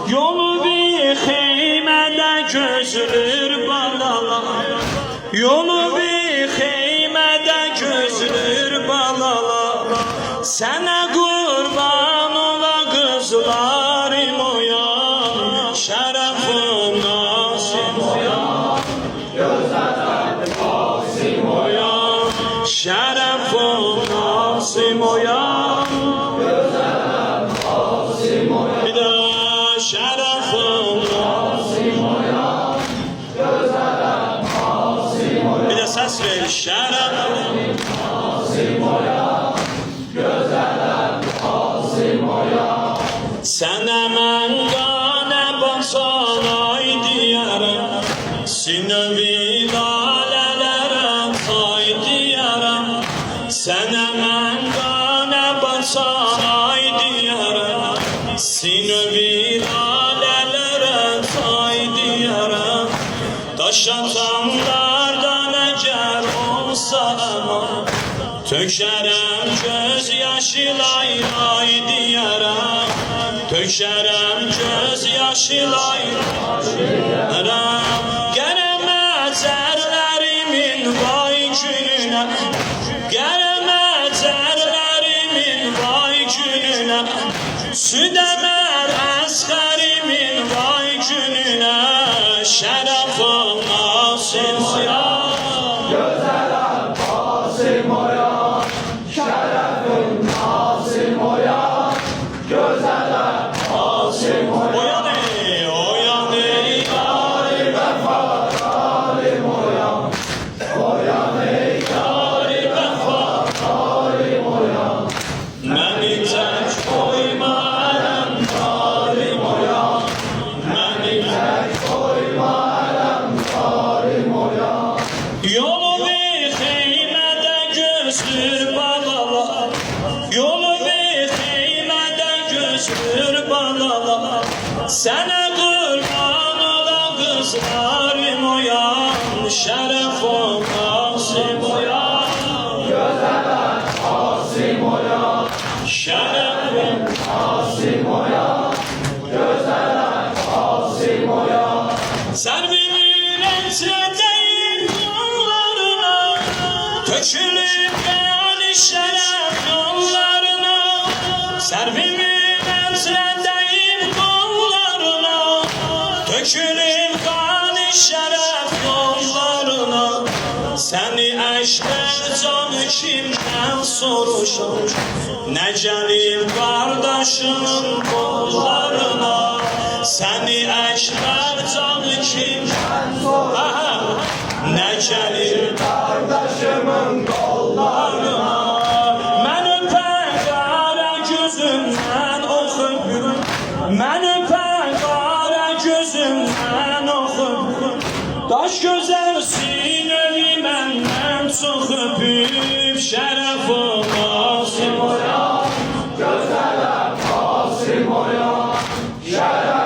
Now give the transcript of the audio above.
Yolu bir xeymədə gözlür balalar, yolu bir xeymədə gözlür balalar. Sənə qurban ola qızlarım oyan, şərəfin nasim oyan, gözələm qasim oyan, şərəfin nasim oyan, gözələm qasim oyan. Bir də şərəfin nasim oyan, gözələm qasim oyan. Bir də səs ver, şərəfin nasim oyan, gözələm qasim oyan. Sənə mən qanə basanay deyərəm, sinövi lalələrəm tay deyərəm. Sənə mən qanə basanay deyərəm, sinövi lalələrəm tay deyərəm. Daş atanlardan əgər olsa əman, tökərəm göz yaşı lay lay deyərəm, tökərəm göz yaşı lay lay deyərəm. Gərəm əcərlərimin vay gününə, gərəm əcərlərimin vay gününə, südəmər əsqərimin vay gününə. Şərəfin nasim oyan, gözələm qasim oyan, şərəfin nasim oyan, gözələm qasim oyan. Oyan ey, oyan ey, yâri vəfadarım oyan, oyan ey, yâri vəfadarım oyan. Məni tək qoyma ələmdarım oyan, məni tək qoyma ələmdarım oyan. Yolu bir xeymədə gözlür balalar, yolu bir xeymədə gözlür balalar. Sənə qurban ola qızlarım oyan, şərəfin nasim oyan, gözələm qasim oyan, şərəfin nasim oyan, gözələm qasim oyan. Sərvimin əcrədəyim yollarına, tökülüb qəni şərəf yollarına. Sərvimin əcrədəyim yollarına, tökülüb qəni şərəf yollarına. Səni əşlər canı kimdən soruşur, nə gəlir qardaşının qollarına. Səni əşlər canı kimdən soruşur, nə gəlir qardaşımın qollarına. Mən öpən qara gözümdən oxuyur, mən öpən qara gözümdən oxuyur. Daş gözəl sinəvi məndən çox öpüb, şərəfin nasim oyan, gözələm qasim oyan, şərəfin